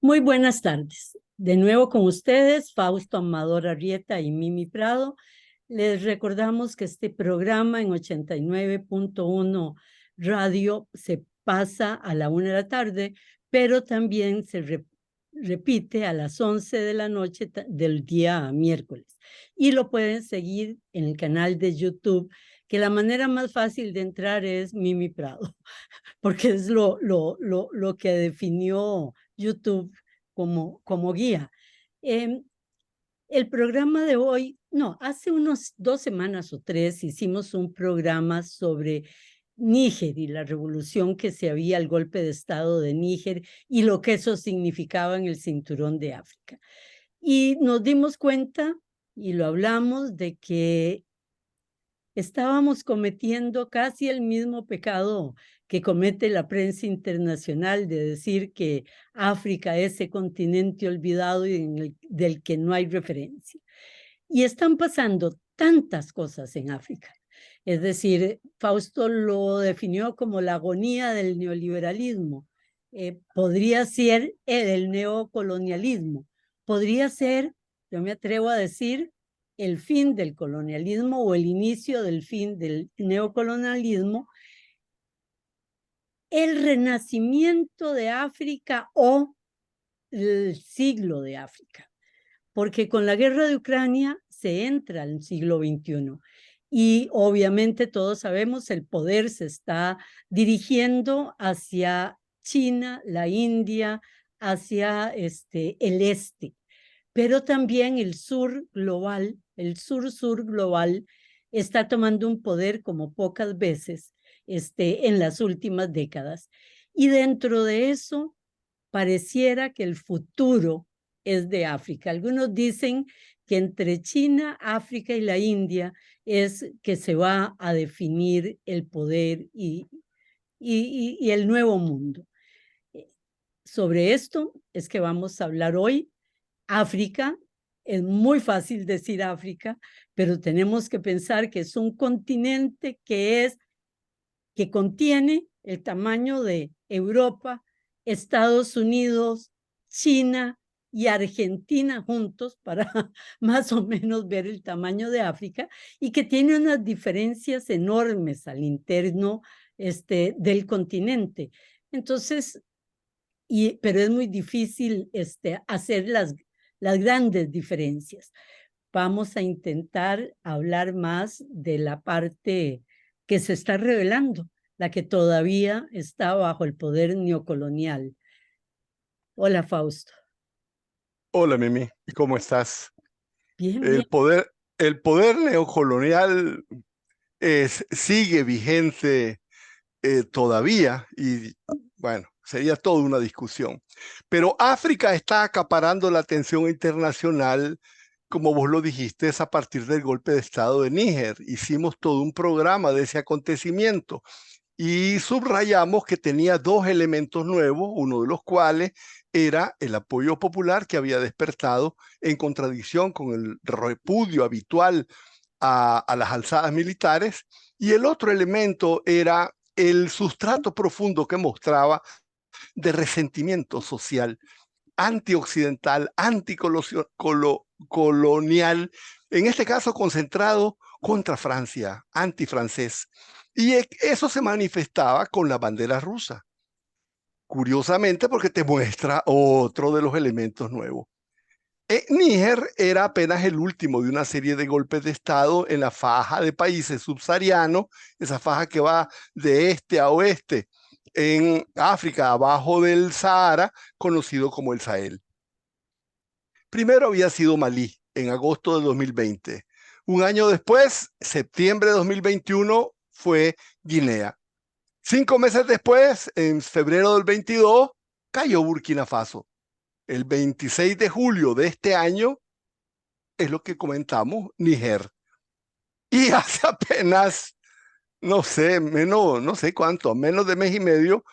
Muy buenas tardes. De nuevo con ustedes, Fausto Amador Arrieta y Mimi Prado. Les recordamos que este programa en 89.1 Radio se pasa a la 1 de la tarde, pero también se repite a las 11 de la noche del día miércoles. Y lo pueden seguir en el canal de YouTube, que la manera más fácil de entrar es Mimi Prado, porque es lo que definió YouTube como guía. El programa de hoy, no, hace unos 2 semanas o 3 hicimos un programa sobre Níger y la revolución que se había, el golpe de Estado de Níger y lo que eso significaba en el cinturón de África. Y nos dimos cuenta, y lo hablamos, de que estábamos cometiendo casi el mismo pecado que comete la prensa internacional de decir que África es ese continente olvidado y del que no hay referencia. Y están pasando tantas cosas en África. Es decir, Fausto lo definió como la agonía del neoliberalismo. Podría ser el neocolonialismo. Podría ser, yo me atrevo a decir, el fin del colonialismo o el inicio del fin del neocolonialismo, el renacimiento de África o el siglo de África, porque con la guerra de Ucrania se entra al siglo XXI y obviamente todos sabemos el poder se está dirigiendo hacia China, la India, hacia el este, pero también el sur global, el sur-sur global, está tomando un poder como pocas veces en las últimas décadas. Y dentro de eso, pareciera que el futuro es de África. Algunos dicen que entre China, África y la India es que se va a definir el poder y el nuevo mundo. Sobre esto es que vamos a hablar hoy. África, es muy fácil decir África, pero tenemos que pensar que es un continente que contiene el tamaño de Europa, Estados Unidos, China y Argentina juntos para más o menos ver el tamaño de África y que tiene unas diferencias enormes al interno del continente. Entonces, pero es muy difícil hacer las grandes diferencias. Vamos a intentar hablar más de la parte que se está revelando, la que todavía está bajo el poder neocolonial. Hola, Fausto. Hola Mimi, ¿cómo estás? Bien, bien. El poder, el poder neocolonial sigue vigente todavía y bueno, sería toda una discusión. Pero África está acaparando la atención internacional, como vos lo dijiste, es a partir del golpe de Estado de Níger. Hicimos todo un programa de ese acontecimiento y subrayamos que tenía dos elementos nuevos, uno de los cuales era el apoyo popular que había despertado en contradicción con el repudio habitual a las alzadas militares, y el otro elemento era el sustrato profundo que mostraba de resentimiento social, antioccidental, anticolonial, en este caso concentrado contra Francia, antifrancés. Y eso se manifestaba con la bandera rusa, curiosamente porque te muestra otro de los elementos nuevos. Níger era apenas el último de una serie de golpes de Estado en la faja de países subsaharianos, esa faja que va de este a oeste en África, abajo del Sahara, conocido como el Sahel. Primero había sido Malí, en agosto de 2020. Un año después, septiembre de 2021, fue Guinea. 5 meses después, en febrero del 22, cayó Burkina Faso. El 26 de julio de este año es lo que comentamos, Níger. Y hace apenas, no sé, no sé cuánto, menos de mes y medio,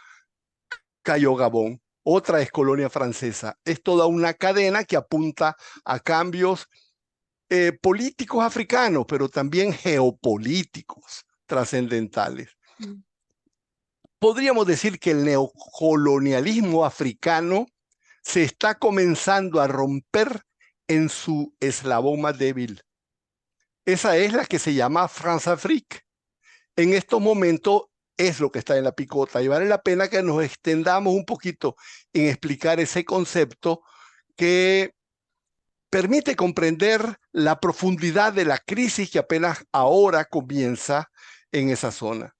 cayó Gabón. Otra es colonia francesa. Es toda una cadena que apunta a cambios políticos africanos, pero también geopolíticos trascendentales. Podríamos decir que el neocolonialismo africano se está comenzando a romper en su eslabón más débil. Esa es la que se llama France-Afrique. En estos momentos es lo que está en la picota y vale la pena que nos extendamos un poquito en explicar ese concepto que permite comprender la profundidad de la crisis que apenas ahora comienza en esa zona.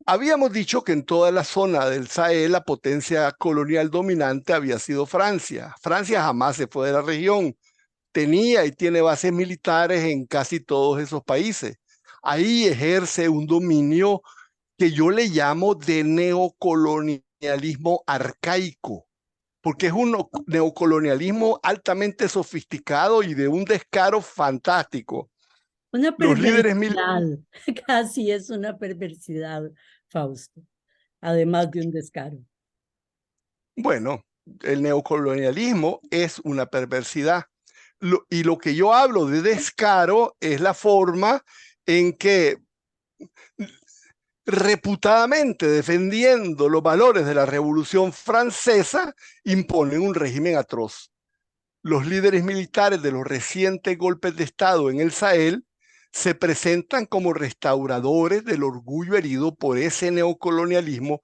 Habíamos dicho que en toda la zona del Sahel la potencia colonial dominante había sido Francia. Francia jamás se fue de la región. Tenía y tiene bases militares en casi todos esos países. Ahí ejerce un dominio que yo le llamo de neocolonialismo arcaico, porque es un neocolonialismo altamente sofisticado y de un descaro fantástico. Una Los líderes perversidad, casi es una perversidad, Fausto, además de un descaro. Bueno, el neocolonialismo es una perversidad. Y lo que yo hablo de descaro es la forma en que reputadamente defendiendo los valores de la Revolución Francesa, imponen un régimen atroz. Los líderes militares de los recientes golpes de Estado en el Sahel se presentan como restauradores del orgullo herido por ese neocolonialismo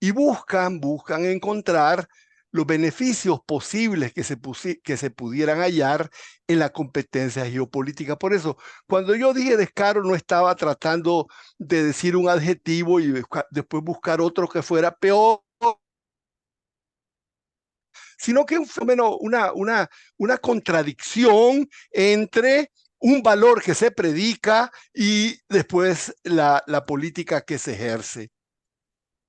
y buscan encontrar los beneficios posibles que se pudieran hallar en la competencia geopolítica. Por eso, cuando yo dije descaro, no estaba tratando de decir un adjetivo y después buscar otro que fuera peor, sino que un fenómeno, una contradicción entre un valor que se predica y después la política que se ejerce.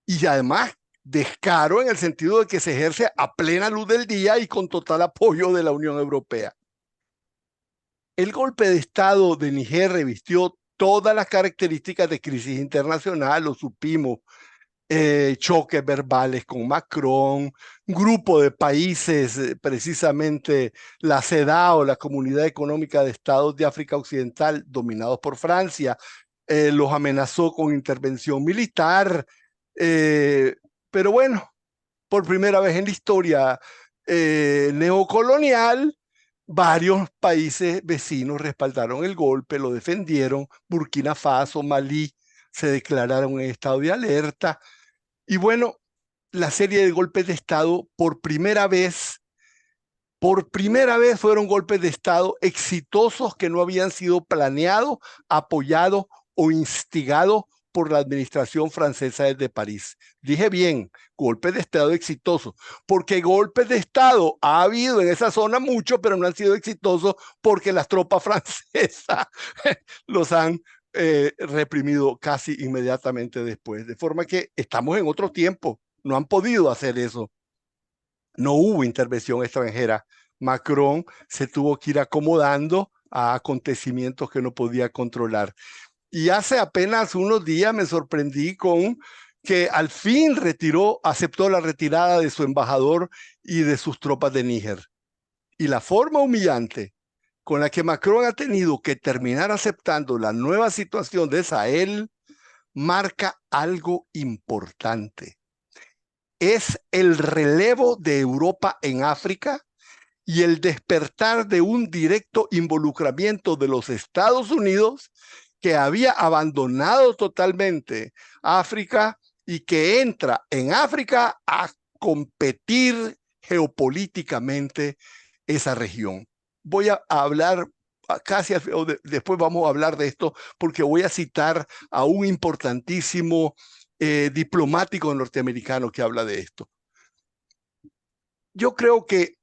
Y además descaro en el sentido de que se ejerce a plena luz del día y con total apoyo de la Unión Europea. El golpe de Estado de Níger revistió todas las características de crisis internacional, lo supimos, choques verbales con Macron, grupo de países, precisamente la CEDAW, la Comunidad Económica de Estados de África Occidental, dominados por Francia, los amenazó con intervención militar, pero bueno, por primera vez en la historia neocolonial, varios países vecinos respaldaron el golpe, lo defendieron. Burkina Faso, Malí se declararon en estado de alerta. Y bueno, la serie de golpes de Estado por primera vez fueron golpes de Estado exitosos que no habían sido planeados, apoyados o instigados por la administración francesa desde París. Dije bien, golpes de Estado exitosos, porque golpes de Estado ha habido en esa zona mucho, pero no han sido exitosos porque las tropas francesas los han reprimido casi inmediatamente después. De forma que estamos en otro tiempo, no han podido hacer eso. No hubo intervención extranjera. Macron se tuvo que ir acomodando a acontecimientos que no podía controlar. Y hace apenas unos días me sorprendí con que al fin aceptó la retirada de su embajador y de sus tropas de Níger. Y la forma humillante con la que Macron ha tenido que terminar aceptando la nueva situación de Sahel marca algo importante. Es el relevo de Europa en África y el despertar de un directo involucramiento de los Estados Unidos, que había abandonado totalmente África y que entra en África a competir geopolíticamente esa región. Voy a hablar casi después vamos a hablar de esto porque voy a citar a un importantísimo diplomático norteamericano que habla de esto. Yo creo que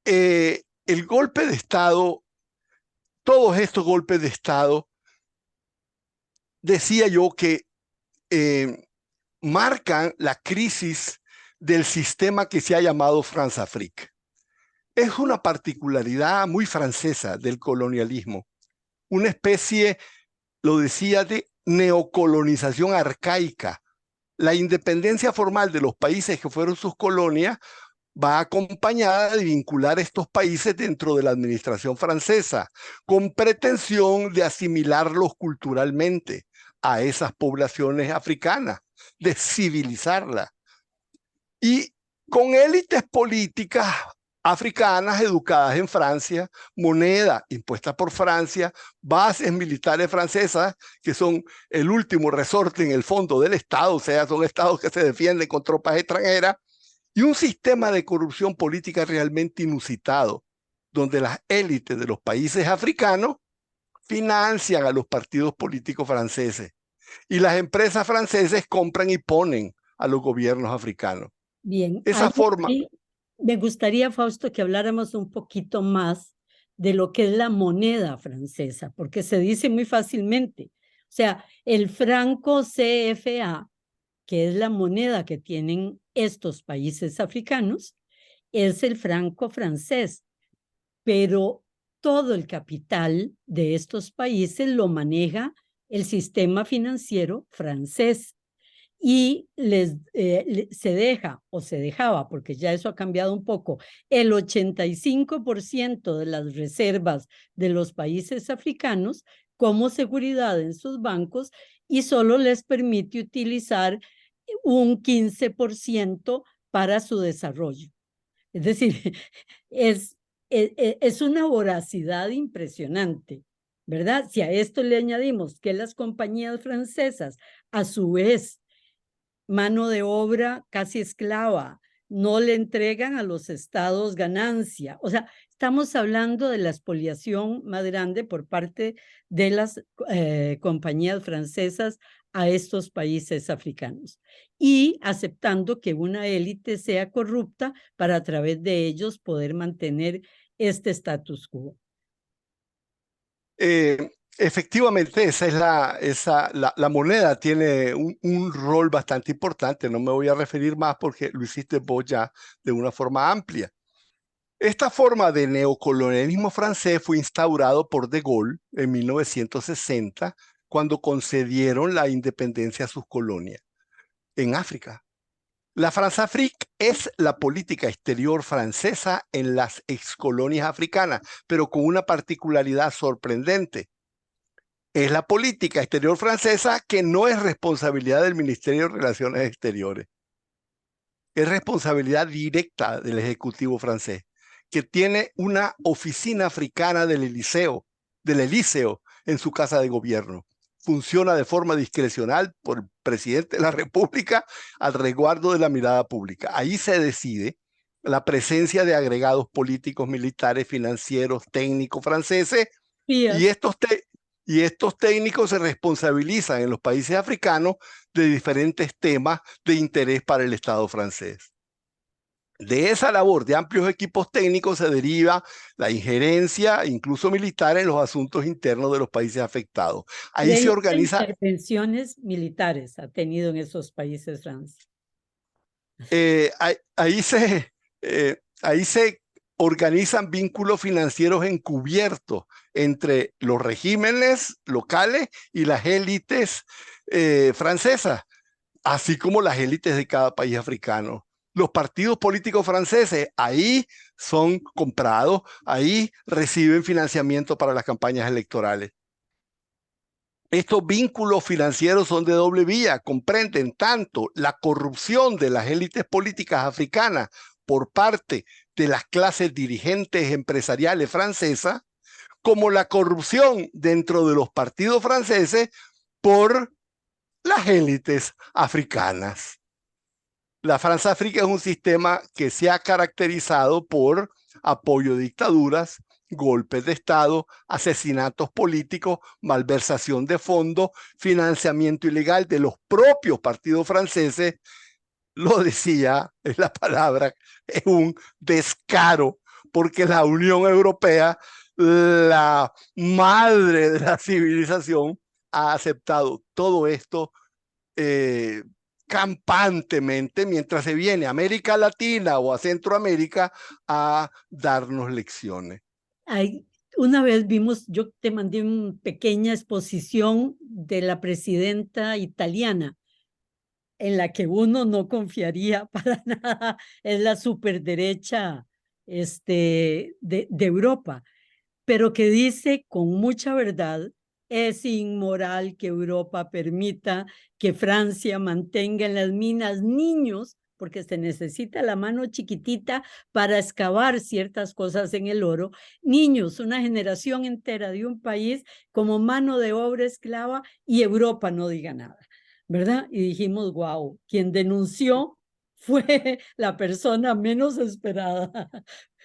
el golpe de Estado, todos estos golpes de Estado, decía yo que marcan la crisis del sistema que se ha llamado France-Afrique. Es una particularidad muy francesa del colonialismo, una especie, lo decía, de neocolonización arcaica. La independencia formal de los países que fueron sus colonias va acompañada de vincular estos países dentro de la administración francesa, con pretensión de asimilarlos culturalmente a esas poblaciones africanas, de civilizarlas. Y con élites políticas africanas educadas en Francia, moneda impuesta por Francia, bases militares francesas que son el último resorte en el fondo del Estado, o sea, son estados que se defienden con tropas extranjeras, y un sistema de corrupción política realmente inusitado, donde las élites de los países africanos financian a los partidos políticos franceses y las empresas francesas compran y ponen a los gobiernos africanos. Bien, Esa forma. Me gustaría, Fausto, que habláramos un poquito más de lo que es la moneda francesa, porque se dice muy fácilmente. O sea, el franco CFA, que es la moneda que tienen estos países africanos, es el franco francés, pero todo el capital de estos países lo maneja el sistema financiero francés y se deja o se dejaba, porque ya eso ha cambiado un poco, el 85% de las reservas de los países africanos como seguridad en sus bancos y solo les permite utilizar un 15% para su desarrollo. Es decir, es una voracidad impresionante, ¿verdad? Si a esto le añadimos que las compañías francesas, a su vez, mano de obra casi esclava, no le entregan a los estados ganancia. O sea, estamos hablando de la expoliación más grande por parte de las compañías francesas a estos países africanos y aceptando que una élite sea corrupta para a través de ellos poder mantener este status quo. Efectivamente, la moneda tiene un rol bastante importante. No me voy a referir más porque lo hiciste vos ya de una forma amplia. Esta forma de neocolonialismo francés fue instaurado por De Gaulle en 1960, cuando concedieron la independencia a sus colonias en África. La France-Afrique es la política exterior francesa en las excolonias africanas, pero con una particularidad sorprendente. Es la política exterior francesa que no es responsabilidad del Ministerio de Relaciones Exteriores. Es responsabilidad directa del Ejecutivo francés, que tiene una oficina africana del Elíseo en su casa de gobierno. Funciona de forma discrecional por el presidente de la República al resguardo de la mirada pública. Ahí se decide la presencia de agregados políticos, militares, financieros, técnicos franceses, y estos técnicos se responsabilizan en los países africanos de diferentes temas de interés para el Estado francés. De esa labor de amplios equipos técnicos se deriva la injerencia, incluso militar, en los asuntos internos de los países afectados. Ahí se organiza. Intervenciones militares ha tenido en esos países Francia. Ahí se organizan vínculos financieros encubiertos entre los regímenes locales y las élites francesas, así como las élites de cada país africano. Los partidos políticos franceses ahí son comprados, ahí reciben financiamiento para las campañas electorales. Estos vínculos financieros son de doble vía, comprenden tanto la corrupción de las élites políticas africanas por parte de las clases dirigentes empresariales francesas, como la corrupción dentro de los partidos franceses por las élites africanas. La France-Afrique es un sistema que se ha caracterizado por apoyo de dictaduras, golpes de Estado, asesinatos políticos, malversación de fondos, financiamiento ilegal de los propios partidos franceses. Lo decía, es la palabra, es un descaro, porque la Unión Europea, la madre de la civilización, ha aceptado todo esto campantemente, mientras se viene a América Latina o a Centroamérica a darnos lecciones. Una vez vimos, yo te mandé una pequeña exposición de la presidenta italiana, en la que uno no confiaría para nada, es la superderecha de Europa, pero que dice con mucha verdad: es inmoral que Europa permita que Francia mantenga en las minas niños, porque se necesita la mano chiquitita para excavar ciertas cosas en el oro. Niños, una generación entera de un país como mano de obra esclava y Europa no diga nada, ¿verdad? Y dijimos, wow, quien denunció fue la persona menos esperada,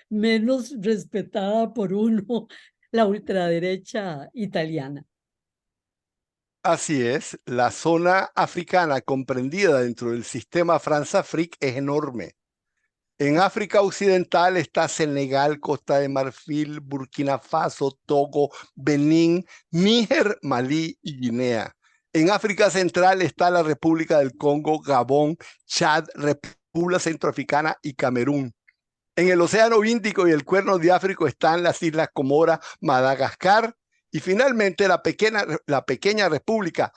menos respetada por uno, la ultraderecha italiana. Así es, la zona africana comprendida dentro del sistema France-Afrique es enorme. En África Occidental está Senegal, Costa de Marfil, Burkina Faso, Togo, Benín, Níger, Malí y Guinea. En África Central está la República del Congo, Gabón, Chad, República Centroafricana y Camerún. En el Océano Índico y el Cuerno de África están las Islas Comoras, Madagascar y finalmente la pequeña República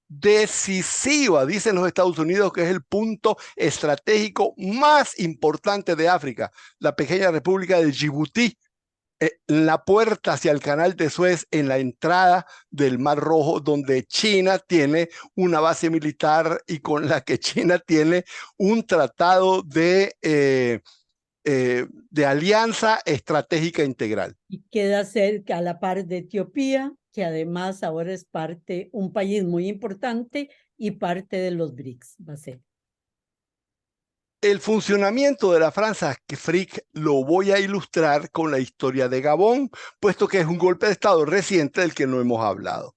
decisiva, dicen los Estados Unidos, que es el punto estratégico más importante de África, la pequeña República de Djibouti, en la puerta hacia el Canal de Suez, en la entrada del Mar Rojo, donde China tiene una base militar y con la que China tiene un tratado de alianza estratégica integral. Y queda cerca a la par de Etiopía, que además ahora es un país muy importante y parte de los BRICS, va a ser. El funcionamiento de la France-Afrique lo voy a ilustrar con la historia de Gabón, puesto que es un golpe de Estado reciente del que no hemos hablado.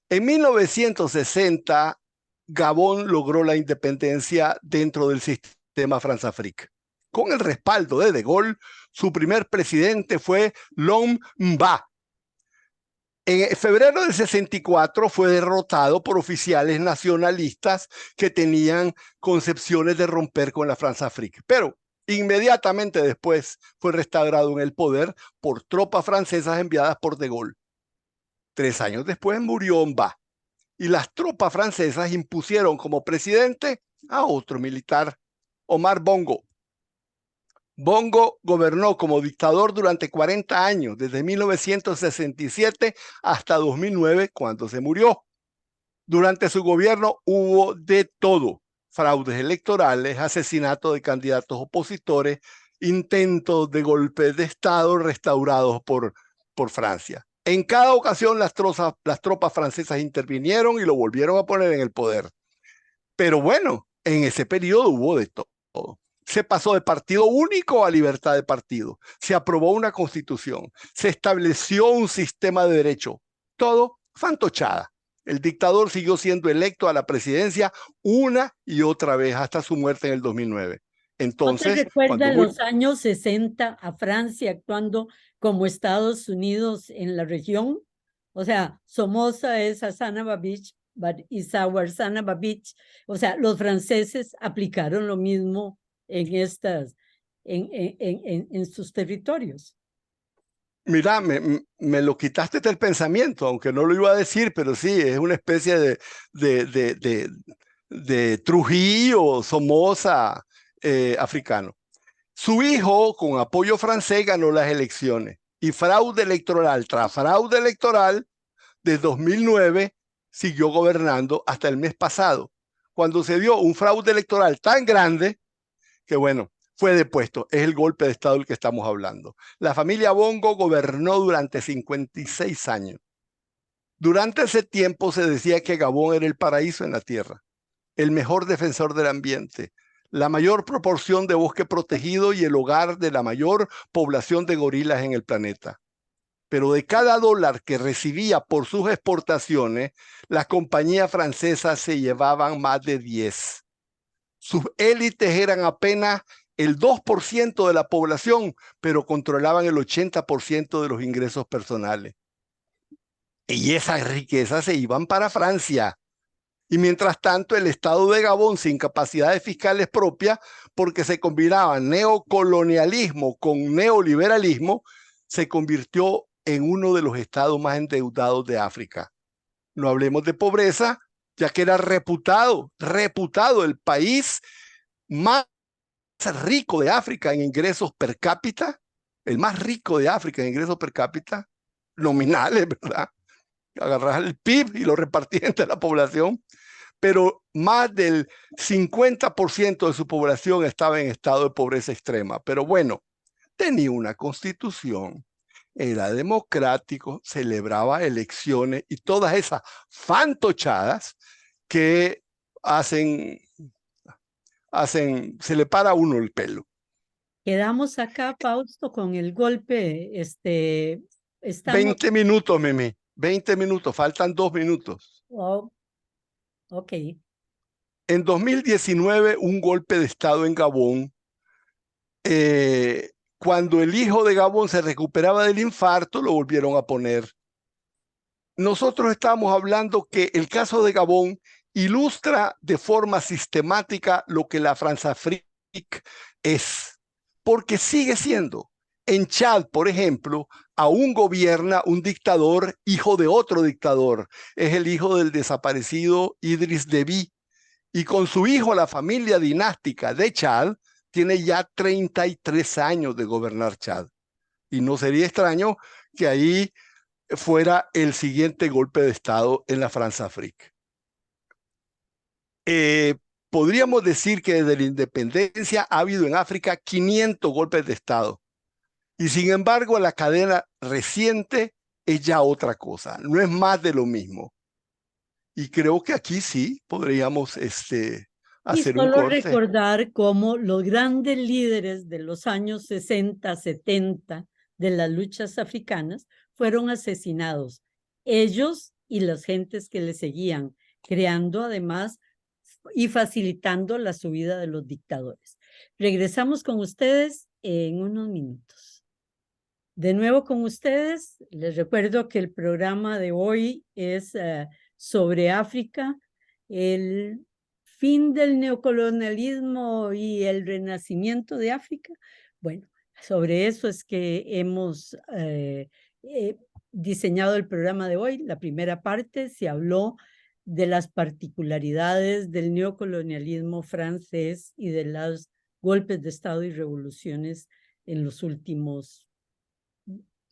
En 1960, Gabón logró la independencia dentro del sistema France-Afrique. Con el respaldo de Gaulle, su primer presidente fue Laurent Gbagbo. En febrero del 64 fue derrotado por oficiales nacionalistas que tenían concepciones de romper con la France-Afrique. Pero inmediatamente después fue restaurado en el poder por tropas francesas enviadas por de Gaulle. 3 años después murió Gbagbo y las tropas francesas impusieron como presidente a otro militar, Omar Bongo. Bongo gobernó como dictador durante 40 años, desde 1967 hasta 2009, cuando se murió. Durante su gobierno hubo de todo: fraudes electorales, asesinato de candidatos opositores, intentos de golpes de Estado restaurados por Francia. En cada ocasión las tropas francesas intervinieron y lo volvieron a poner en el poder. Pero bueno, en ese periodo hubo de todo. Se pasó de partido único a libertad de partido. Se aprobó una constitución. Se estableció un sistema de derecho. Todo fantochada. El dictador siguió siendo electo a la presidencia una y otra vez hasta su muerte en el 2009. Entonces, ¿no te recuerda los años 60 a Francia actuando como Estados Unidos en la región? O sea, Somoza es Hassan Babich y Hassan Babich. O sea, los franceses aplicaron lo mismo en sus territorios. Mira, me lo quitaste del pensamiento, aunque no lo iba a decir, pero sí, es una especie de Trujillo, Somoza africano. Su hijo, con apoyo francés, ganó las elecciones y fraude electoral tras fraude electoral, de 2009 siguió gobernando hasta el mes pasado, cuando se dio un fraude electoral tan grande que, bueno, fue depuesto. Es el golpe de Estado del que estamos hablando. La familia Bongo gobernó durante 56 años. Durante ese tiempo se decía que Gabón era el paraíso en la tierra, el mejor defensor del ambiente, la mayor proporción de bosque protegido y el hogar de la mayor población de gorilas en el planeta. Pero de cada dólar que recibía por sus exportaciones, las compañías francesas se llevaban más de 10. Sus élites eran apenas el 2% de la población, pero controlaban el 80% de los ingresos personales. Y esas riquezas se iban para Francia. Y mientras tanto, el Estado de Gabón, sin capacidades fiscales propias, porque se combinaban neocolonialismo con neoliberalismo, se convirtió en uno de los estados más endeudados de África. No hablemos de pobreza, ya que era reputado el país más rico de África en ingresos per cápita, el más rico de África en ingresos per cápita, nominales, ¿verdad? Agarrar el PIB y lo repartir entre la población. pero más del 50% de su población estaba en estado de pobreza extrema. Pero bueno, tenía una constitución, era democrático, celebraba elecciones y todas esas fantochadas que se le para a uno el pelo. Quedamos acá, Fausto, con el golpe. Estamos. 20 minutos, Mimi. 20 minutos, faltan 2 minutos. Oh, ok. En 2019, un golpe de Estado en Gabón. Cuando el hijo de Gabón se recuperaba del infarto, lo volvieron a poner. Nosotros estamos hablando que el caso de Gabón ilustra de forma sistemática lo que la Françafrique es, porque sigue siendo. En Chad, por ejemplo, aún gobierna un dictador, hijo de otro dictador. Es el hijo del desaparecido Idris Deby. Y con su hijo, la familia dinástica de Chad tiene ya 33 años de gobernar Chad. Y no sería extraño que ahí fuera el siguiente golpe de Estado en la Françafrique. Podríamos decir que desde la independencia ha habido en África 500 golpes de Estado. Y sin embargo, la cadena reciente es ya otra cosa, no es más de lo mismo. Y creo que aquí sí podríamos Y hacer un solo corte. recordar cómo los grandes líderes de los años 60, 70 de las luchas africanas fueron asesinados. Ellos y las gentes que les seguían, creando además y facilitando la subida de los dictadores. Regresamos con ustedes en unos minutos. De nuevo con ustedes, les recuerdo que el programa de hoy es sobre África, el fin del neocolonialismo y el renacimiento de África. Bueno, sobre eso es que hemos diseñado el programa de hoy. La primera parte se habló de las particularidades del neocolonialismo francés y de los golpes de Estado y revoluciones en los últimos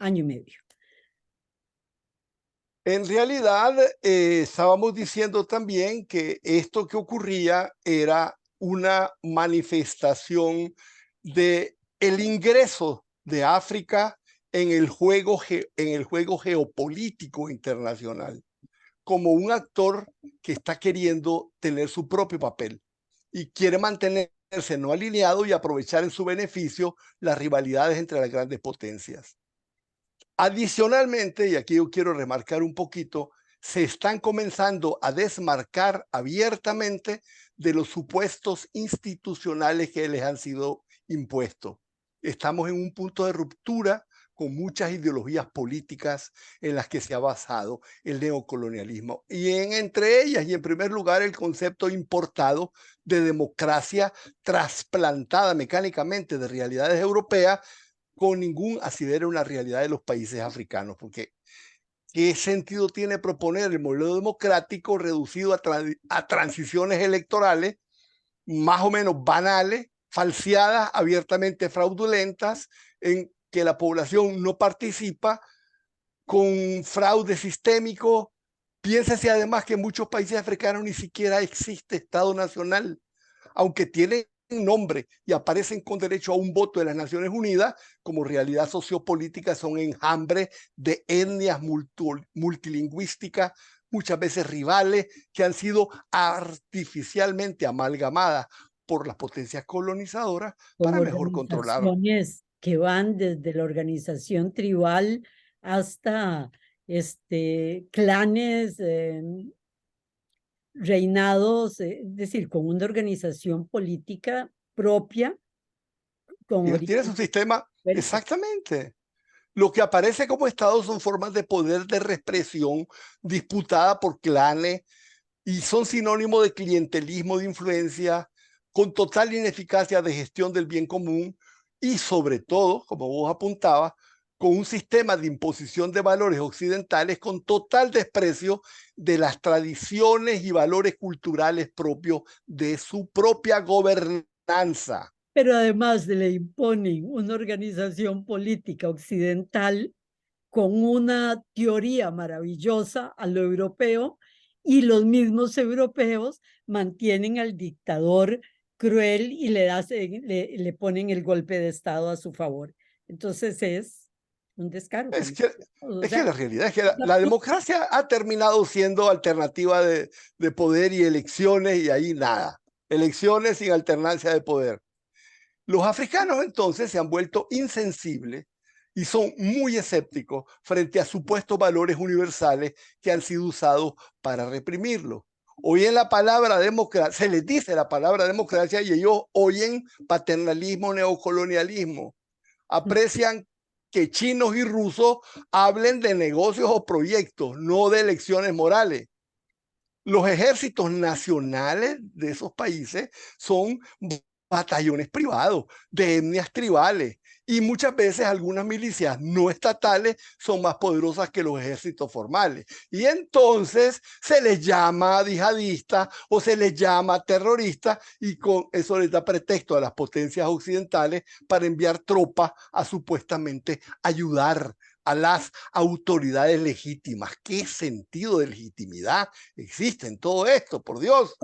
año y medio. En realidad, estábamos diciendo también que esto que ocurría era una manifestación de el ingreso de África en el juego geopolítico internacional, como un actor que está queriendo tener su propio papel y quiere mantenerse no alineado y aprovechar en su beneficio las rivalidades entre las grandes potencias. Adicionalmente, y aquí yo quiero remarcar un poquito, se están comenzando a desmarcar abiertamente de los supuestos institucionales que les han sido impuestos. Estamos en un punto de ruptura con muchas ideologías políticas en las que se ha basado el neocolonialismo. Y entre ellas, y en primer lugar, el concepto importado de democracia trasplantada mecánicamente de realidades europeas con ningún asidero en la realidad de los países africanos, porque ¿qué sentido tiene proponer el modelo democrático reducido a transiciones electorales más o menos banales, falseadas, abiertamente fraudulentas, en que la población no participa, con fraude sistémico? Piénsese además que en muchos países africanos ni siquiera existe Estado Nacional, aunque tienen nombre y aparecen con derecho a un voto de las Naciones Unidas, como realidad sociopolítica son enjambres de etnias multilingüísticas, muchas veces rivales, que han sido artificialmente amalgamadas por las potencias colonizadoras Con para mejor controlar. organizaciones que van desde la organización tribal hasta clanes, reinados, es decir, con una organización política propia, con Tiene su origen sistema, fuerte. exactamente. Lo que aparece como Estado son formas de poder de represión disputada por clanes y son sinónimo de clientelismo, de influencia, con total ineficacia de gestión del bien común y sobre todo, como vos apuntabas, con un sistema de imposición de valores occidentales con total desprecio de las tradiciones y valores culturales propios de su propia gobernanza. Pero además le imponen una organización política occidental con una teoría maravillosa a lo europeo y los mismos europeos mantienen al dictador cruel y le ponen el golpe de Estado a su favor. Entonces es un descaro. Es que, O es sea, que la realidad es que la democracia ha terminado siendo alternativa de poder y elecciones y ahí nada. Elecciones sin alternancia de poder. Los africanos entonces se han vuelto insensibles y son muy escépticos frente a supuestos valores universales que han sido usados para reprimirlos. Oyen la palabra democracia, se les dice la palabra democracia y ellos oyen paternalismo, neocolonialismo. Aprecian que chinos y rusos hablen de negocios o proyectos, no de elecciones morales. Los ejércitos nacionales de esos países son batallones privados de etnias tribales y muchas veces algunas milicias no estatales son más poderosas que los ejércitos formales. Y entonces se les llama yihadistas o se les llama terroristas y con eso les da pretexto a las potencias occidentales para enviar tropas a supuestamente ayudar a las autoridades legítimas. ¿Qué sentido de legitimidad existe en todo esto, por Dios?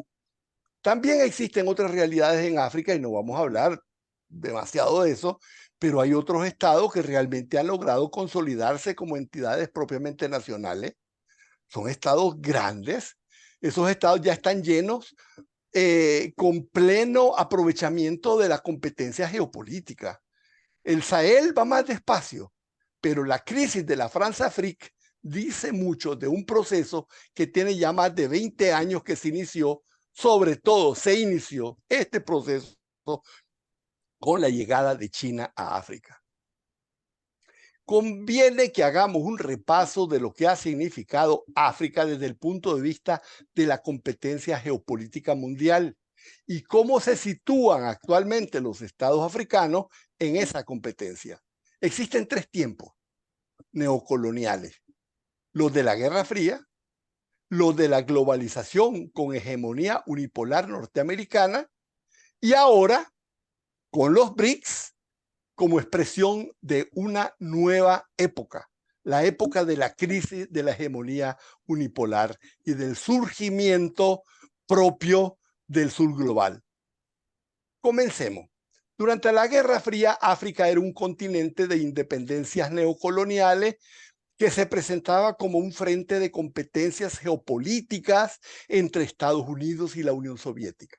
También existen otras realidades en África y no vamos a hablar demasiado de eso, pero hay otros estados que realmente han logrado consolidarse como entidades propiamente nacionales. Son estados grandes. Esos estados ya están llenos con pleno aprovechamiento de la competencia geopolítica. El Sahel va más despacio, pero la crisis de la France-Afrique dice mucho de un proceso que tiene ya más de 20 años que se inició. Sobre todo se inició este proceso con la llegada de China a África. Conviene que hagamos un repaso de lo que ha significado África desde el punto de vista de la competencia geopolítica mundial y cómo se sitúan actualmente los estados africanos en esa competencia. Existen tres tiempos neocoloniales: los de la Guerra Fría, los de la globalización con hegemonía unipolar norteamericana y ahora con los BRICS como expresión de una nueva época, la época de la crisis de la hegemonía unipolar y del surgimiento propio del sur global. Comencemos. Durante la Guerra Fría, África era un continente de independencias neocoloniales que se presentaba como un frente de competencias geopolíticas entre Estados Unidos y la Unión Soviética.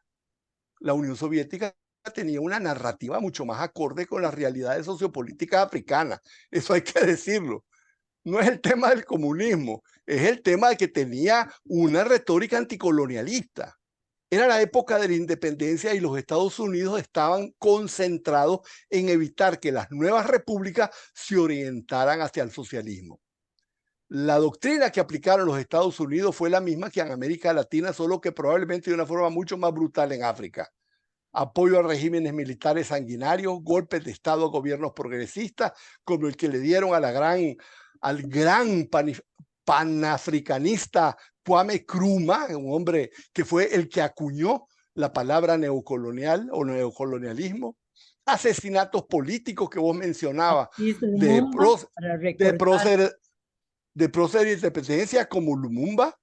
La Unión Soviética tenía una narrativa mucho más acorde con las realidades sociopolíticas africanas. Eso hay que decirlo. No es el tema del comunismo, es el tema de que tenía una retórica anticolonialista. Era la época de la independencia y los Estados Unidos estaban concentrados en evitar que las nuevas repúblicas se orientaran hacia el socialismo. La doctrina que aplicaron los Estados Unidos fue la misma que en América Latina, solo que probablemente de una forma mucho más brutal en África. Apoyo a regímenes militares sanguinarios, golpes de Estado a gobiernos progresistas, como el que le dieron a al gran panafricanista Kwame Nkrumah, un hombre que fue el que acuñó la palabra neocolonial o neocolonialismo. Asesinatos políticos que vos mencionabas de próceres de independencia como Lumumba,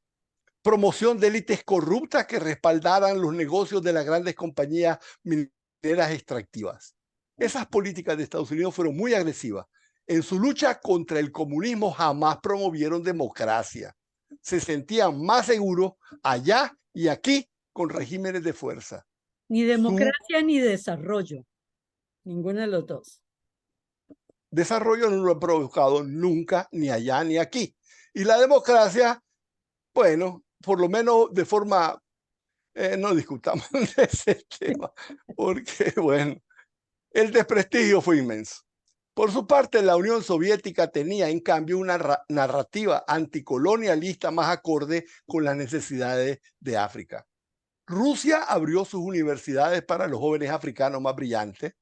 promoción de élites corruptas que respaldaran los negocios de las grandes compañías mineras extractivas. Esas políticas de Estados Unidos fueron muy agresivas. En su lucha contra el comunismo jamás promovieron democracia. Se sentían más seguros allá y aquí con regímenes de fuerza. Ni democracia ni desarrollo. Ninguno de los dos. Desarrollo no lo ha provocado nunca, ni allá ni aquí. Y la democracia, bueno, por lo menos de forma, no discutamos de ese tema, porque, bueno, el desprestigio fue inmenso. Por su parte, la Unión Soviética tenía, en cambio, una narrativa anticolonialista más acorde con las necesidades de África. Rusia abrió sus universidades para los jóvenes africanos más brillantes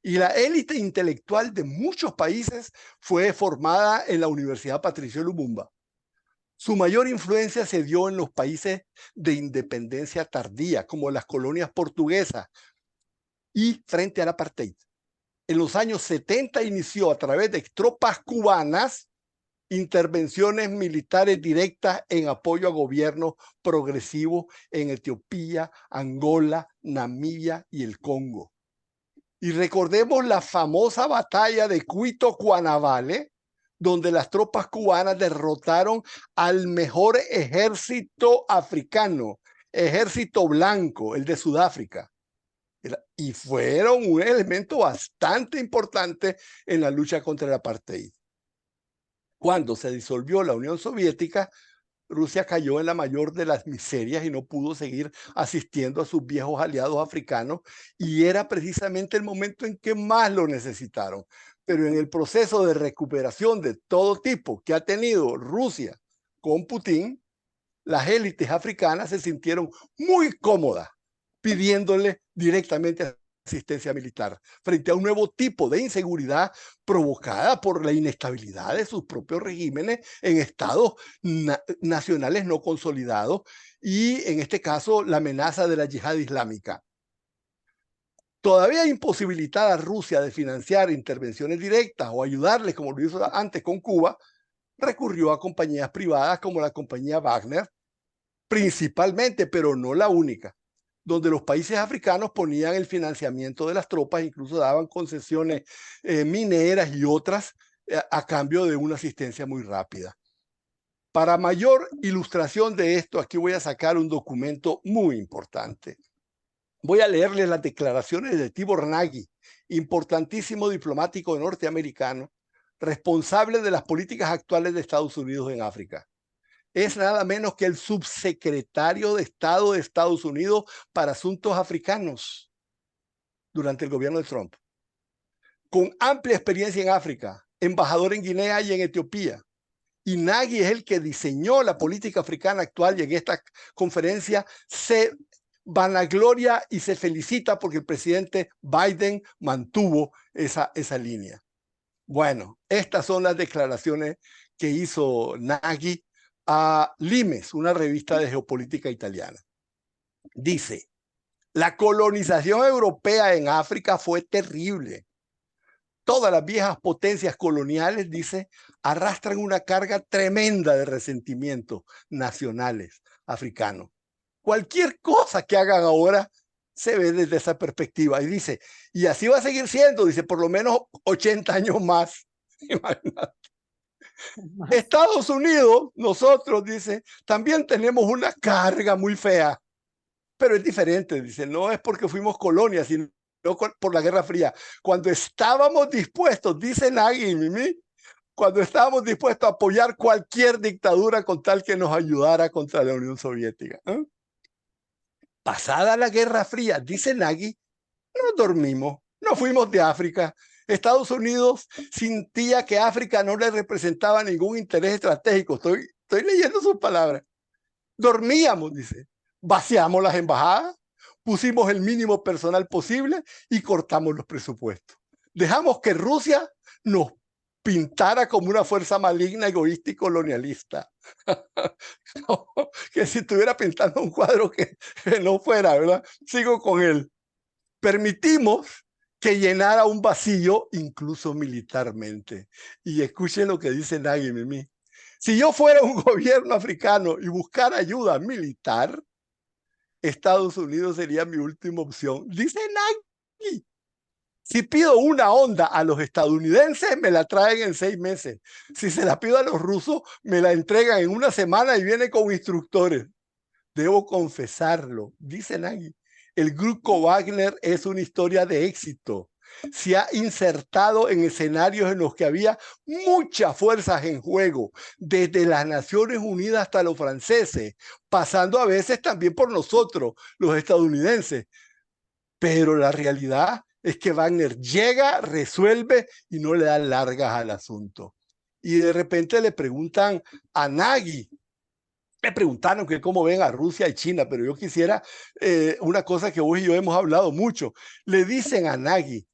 y la élite intelectual de muchos países fue formada en la Universidad Patricio Lumumba. Su mayor influencia se dio en los países de independencia tardía, como las colonias portuguesas y frente al apartheid. En los años 70 inició a través de tropas cubanas intervenciones militares directas en apoyo a gobiernos progresivos en Etiopía, Angola, Namibia y el Congo. Y recordemos la famosa batalla de Cuito-Cuanavale, donde las tropas cubanas derrotaron al mejor ejército africano, ejército blanco, el de Sudáfrica. Y fueron un elemento bastante importante en la lucha contra el apartheid. Cuando se disolvió la Unión Soviética, Rusia cayó en la mayor de las miserias y no pudo seguir asistiendo a sus viejos aliados africanos, y era precisamente el momento en que más lo necesitaron. Pero en el proceso de recuperación de todo tipo que ha tenido Rusia con Putin, las élites africanas se sintieron muy cómodas pidiéndole directamente asistencia militar frente a un nuevo tipo de inseguridad provocada por la inestabilidad de sus propios regímenes en estados nacionales no consolidados y, en este caso, la amenaza de la yihad islámica. Todavía imposibilitada Rusia de financiar intervenciones directas o ayudarles, como lo hizo antes con Cuba, recurrió a compañías privadas como la compañía Wagner, principalmente, pero no la única, donde los países africanos ponían el financiamiento de las tropas, incluso daban concesiones mineras y otras a cambio de una asistencia muy rápida. Para mayor ilustración de esto, aquí voy a sacar un documento muy importante. Voy a leerles las declaraciones de Tibor Nagy, importantísimo diplomático norteamericano, responsable de las políticas actuales de Estados Unidos en África. Es nada menos que el subsecretario de Estado de Estados Unidos para Asuntos Africanos durante el gobierno de Trump, con amplia experiencia en África, embajador en Guinea y en Etiopía. Y Nagy es el que diseñó la política africana actual, y en esta conferencia se vanagloria y se felicita porque el presidente Biden mantuvo esa línea. Bueno, estas son las declaraciones que hizo Nagy a Limes, una revista de geopolítica italiana. Dice: la colonización europea en África fue terrible. Todas las viejas potencias coloniales, dice, arrastran una carga tremenda de resentimientos nacionales africanos. Cualquier cosa que hagan ahora se ve desde esa perspectiva. Y dice, y así va a seguir siendo, dice, por lo menos 80 años más. Imagínate. Estados Unidos, nosotros, dice, también tenemos una carga muy fea, pero es diferente, dice, no es porque fuimos colonia, sino por la Guerra Fría. Cuando estábamos dispuestos, dice Nagy y Mimi, cuando estábamos dispuestos a apoyar cualquier dictadura con tal que nos ayudara contra la Unión Soviética. Pasada la Guerra Fría, dice Nagy, no dormimos, no fuimos de África. Estados Unidos sentía que África no le representaba ningún interés estratégico. Estoy leyendo sus palabras. Dormíamos, dice. Vaciamos las embajadas, pusimos el mínimo personal posible y cortamos los presupuestos. Dejamos que Rusia nos pintara como una fuerza maligna, egoísta y colonialista. No, que si estuviera pintando un cuadro que no fuera, ¿verdad? Sigo con él. Permitimos que llenara un vacío, incluso militarmente. Y escuchen lo que dice Nagy Mimi. Si yo fuera un gobierno africano y buscara ayuda militar, Estados Unidos sería mi última opción. Dice Nagy. Si pido una onda a los estadounidenses, me la traen en 6 meses. Si se la pido a los rusos, me la entregan en 1 semana y viene con instructores. Debo confesarlo, dice Nagy. El grupo Wagner es una historia de éxito. Se ha insertado en escenarios en los que había muchas fuerzas en juego, desde las Naciones Unidas hasta los franceses, pasando a veces también por nosotros, los estadounidenses. Pero la realidad es que Wagner llega, resuelve y no le da largas al asunto. Y de repente le preguntan a Nagy, me preguntaron que cómo ven a Rusia y China, pero yo quisiera una cosa que vos y yo hemos hablado mucho. Le dicen a Nagy,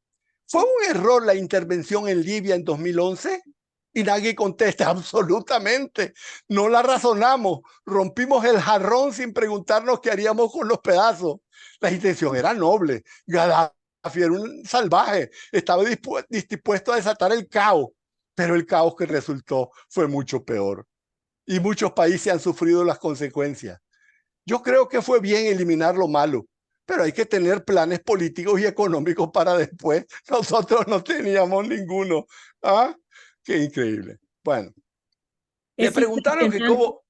¿fue un error la intervención en Libia en 2011? Y Nagy contesta, absolutamente, no la razonamos, rompimos el jarrón sin preguntarnos qué haríamos con los pedazos. La intención era noble, Gaddafi era un salvaje, estaba dispuesto a desatar el caos, pero el caos que resultó fue mucho peor. Y muchos países han sufrido las consecuencias. Yo creo que fue bien eliminar lo malo, pero hay que tener planes políticos y económicos para después. Nosotros no teníamos ninguno. ¿Ah? Qué increíble. Bueno, me Es preguntaron que impresionante, cómo...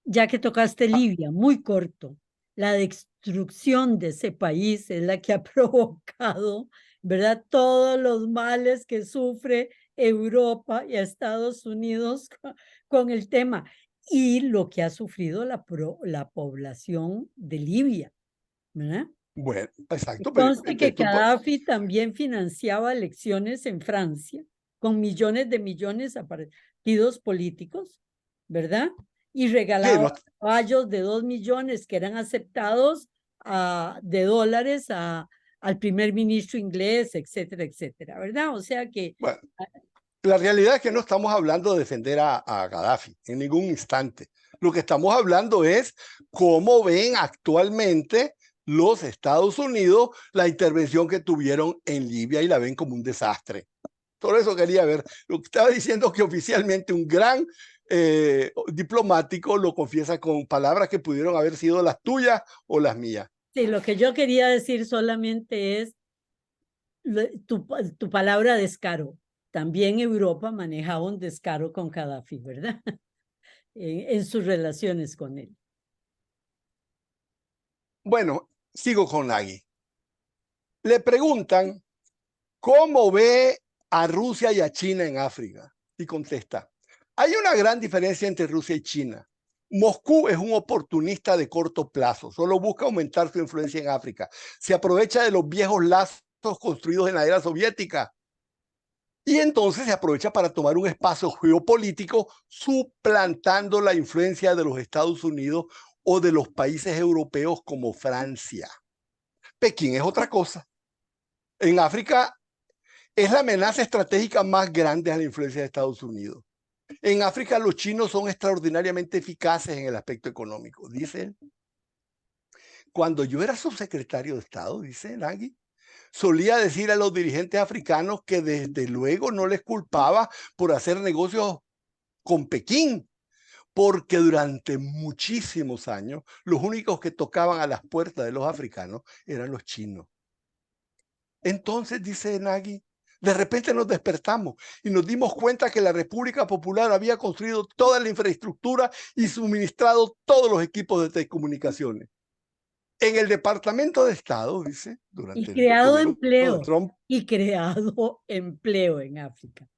ya que tocaste Ah, Libia, muy corto. La destrucción de ese país es la que ha provocado, ¿verdad? Todos los males que sufre Europa y Estados Unidos con el tema y lo que ha sufrido la población de Libia, ¿verdad? bueno, exacto. Conste que Gaddafi también financiaba elecciones en Francia con millones de millones a partidos políticos, ¿verdad? Y sí, regalaba no, caballos de 2 millones que eran aceptados de dólares al primer ministro inglés, etcétera, etcétera, ¿verdad? O sea que bueno, la realidad es que no estamos hablando de defender a Gaddafi en ningún instante. Lo que estamos hablando es cómo ven actualmente los Estados Unidos la intervención que tuvieron en Libia y la ven como un desastre. Todo eso quería ver. Lo que estaba diciendo que oficialmente un gran diplomático lo confiesa con palabras que pudieron haber sido las tuyas o las mías. sí, lo que yo quería decir solamente es tu palabra descaro. También Europa manejaba un descaro con Gaddafi, ¿verdad? En sus relaciones con él. Bueno, sigo con Nagui. Le preguntan cómo ve a Rusia y a China en África. Y contesta, hay una gran diferencia entre Rusia y China. Moscú es un oportunista de corto plazo, solo busca aumentar su influencia en África. Se aprovecha de los viejos lazos construidos en la era soviética y entonces se aprovecha para tomar un espacio geopolítico suplantando la influencia de los Estados Unidos o de los países europeos como Francia. Pekín es otra cosa. En África es la amenaza estratégica más grande a la influencia de Estados Unidos. En África los chinos son extraordinariamente eficaces en el aspecto económico, dice él. Cuando yo era subsecretario de Estado, dice Nagui, solía decir a los dirigentes africanos que desde luego no les culpaba por hacer negocios con Pekín, porque durante muchísimos años los únicos que tocaban a las puertas de los africanos eran los chinos. Entonces, dice Nagui, de repente nos despertamos y nos dimos cuenta que la República Popular había construido toda la infraestructura y suministrado todos los equipos de telecomunicaciones. En el Departamento de Estado, dice, Y durante el creado gobierno de empleo, Trump, y creado empleo en África.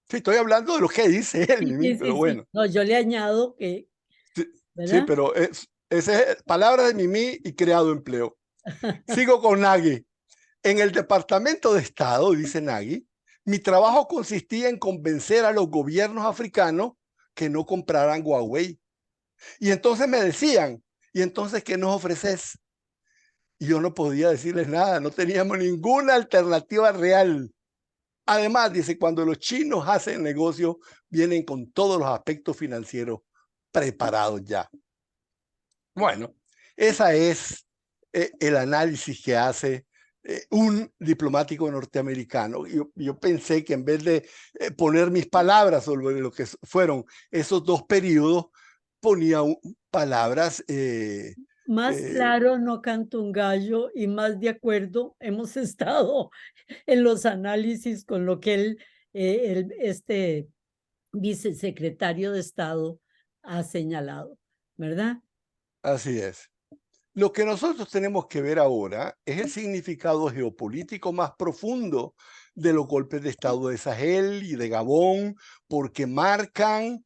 sí, estoy hablando de lo que dice él, Sí, Mimi, sí, pero sí, sí. bueno, No, yo le añado que, sí, sí, ¿verdad? pero esa es palabra de Mimi y creado empleo. Sigo con Nagui. En el Departamento de Estado, dice Nagui, mi trabajo consistía en convencer a los gobiernos africanos que no compraran Huawei. Y entonces me decían, ¿y entonces qué nos ofreces? Y yo no podía decirles nada, no teníamos ninguna alternativa real. Además, dice, cuando los chinos hacen negocio, vienen con todos los aspectos financieros preparados ya. Bueno, esa es el análisis que hace un diplomático norteamericano. Yo pensé que en vez de poner mis palabras sobre lo que fueron esos dos periodos, ponía palabras Más claro no canto un gallo y más de acuerdo hemos estado en los análisis con lo que este vicesecretario de Estado ha señalado, ¿verdad? así es. Lo que nosotros tenemos que ver ahora es el significado geopolítico más profundo de los golpes de Estado de Sahel y de Gabón, porque marcan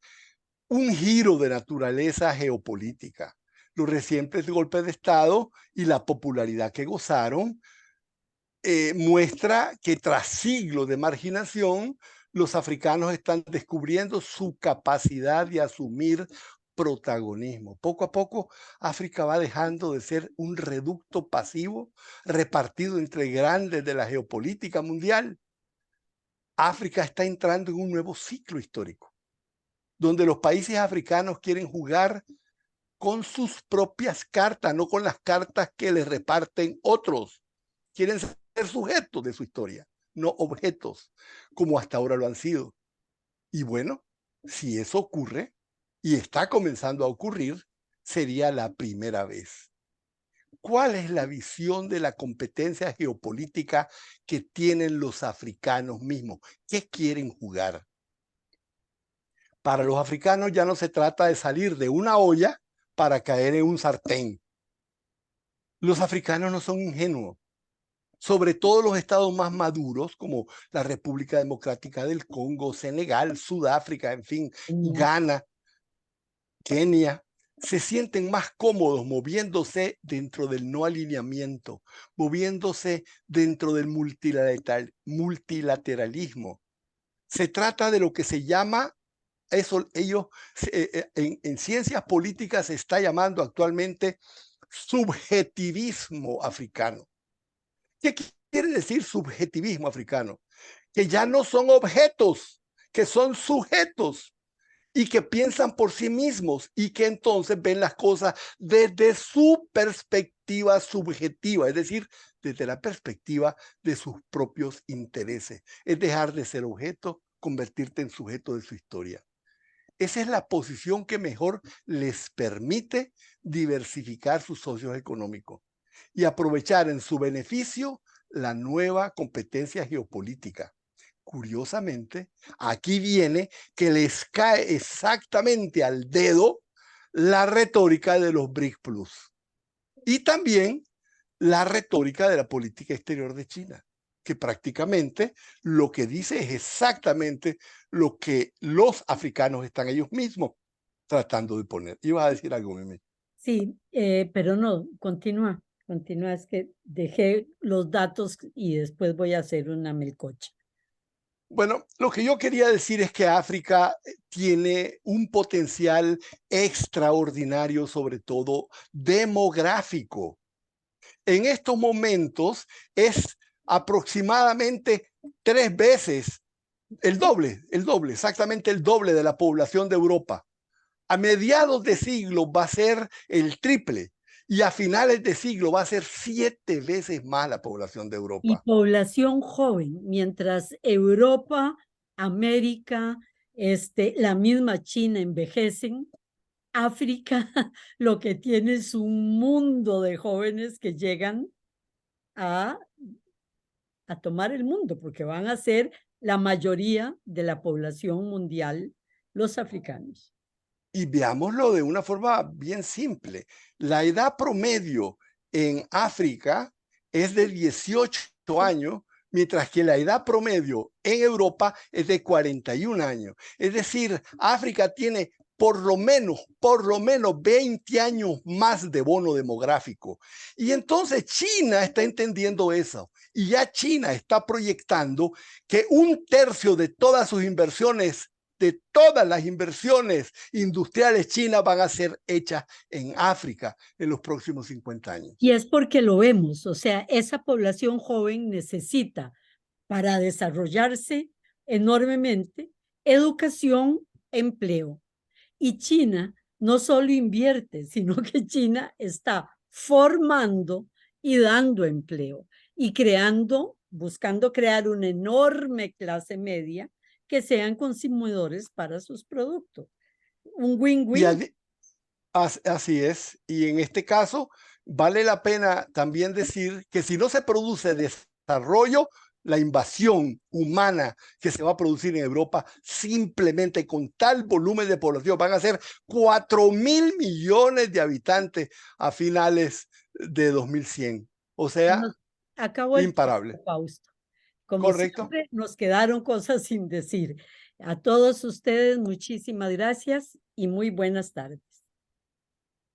un giro de naturaleza geopolítica. Los recientes golpes de Estado y la popularidad que gozaron muestra que tras siglos de marginación, los africanos están descubriendo su capacidad de asumir protagonismo. Poco a poco, África va dejando de ser un reducto pasivo repartido entre grandes de la geopolítica mundial. África está entrando en un nuevo ciclo histórico, donde los países africanos quieren jugar con sus propias cartas, no con las cartas que les reparten otros. Quieren ser sujetos de su historia, no objetos, como hasta ahora lo han sido. Y bueno, si eso ocurre, y está comenzando a ocurrir, sería la primera vez. ¿Cuál es la visión de la competencia geopolítica que tienen los africanos mismos? ¿Qué quieren jugar? Para los africanos ya no se trata de salir de una olla para caer en un sartén. Los africanos no son ingenuos. Sobre todo los estados más maduros, como la República Democrática del Congo, Senegal, Sudáfrica, en fin, Ghana, Kenia, se sienten más cómodos moviéndose dentro del no alineamiento, moviéndose dentro del multilateralismo. Se trata de lo que se llama, eso ellos en ciencias políticas se está llamando actualmente subjetivismo africano. ¿Qué quiere decir subjetivismo africano? Que ya no son objetos, que son sujetos y que piensan por sí mismos y que entonces ven las cosas desde su perspectiva subjetiva, es decir, desde la perspectiva de sus propios intereses. Es dejar de ser objeto, convertirte en sujeto de su historia. Esa es la posición que mejor les permite diversificar sus socios económicos y aprovechar en su beneficio la nueva competencia geopolítica. Curiosamente, aquí viene que les cae exactamente al dedo la retórica de los BRIC Plus y también la retórica de la política exterior de China, que prácticamente lo que dice es exactamente lo que los africanos están ellos mismos tratando de poner. Ibas a decir algo, Mimi. Sí, pero no, continúa, es que dejé los datos y después voy a hacer una melcocha. Bueno, lo que yo quería decir es que África tiene un potencial extraordinario, sobre todo demográfico. En estos momentos es aproximadamente 3 veces el doble, exactamente el doble de la población de Europa. A mediados de siglo va a ser el triple y a finales de siglo va a ser 7 veces más la población de Y Europa. población joven, mientras Europa, América, la misma China envejecen, África lo que tiene es un mundo de jóvenes que llegan a, a tomar el mundo, porque van a ser la mayoría de la población mundial, los africanos. Y veámoslo de una forma bien simple. La edad promedio en África es de 18 años, mientras que la edad promedio en Europa es de 41 años. Es decir, África tiene por lo menos 20 años más de bono demográfico. Y entonces China está entendiendo eso. Y ya China está proyectando que 1/3 de todas sus inversiones, de todas las inversiones industriales chinas, van a ser hechas en África en los próximos 50 años. Y es porque lo vemos, o sea, esa población joven necesita para desarrollarse enormemente educación, empleo. Y China no solo invierte, sino que China está formando y dando empleo y creando, buscando crear una enorme clase media que sean consumidores para sus productos. Un win-win. Así es. Y en este caso, vale la pena también decir que si no se produce desarrollo, la invasión humana que se va a producir en Europa, simplemente con tal volumen de población, van a ser 4.000 millones de habitantes a finales de 2100. O sea, Acabó el imparable. tiempo, Fausto. Como ¿Correcto? siempre, nos quedaron cosas sin decir. A todos ustedes, muchísimas gracias y muy buenas tardes.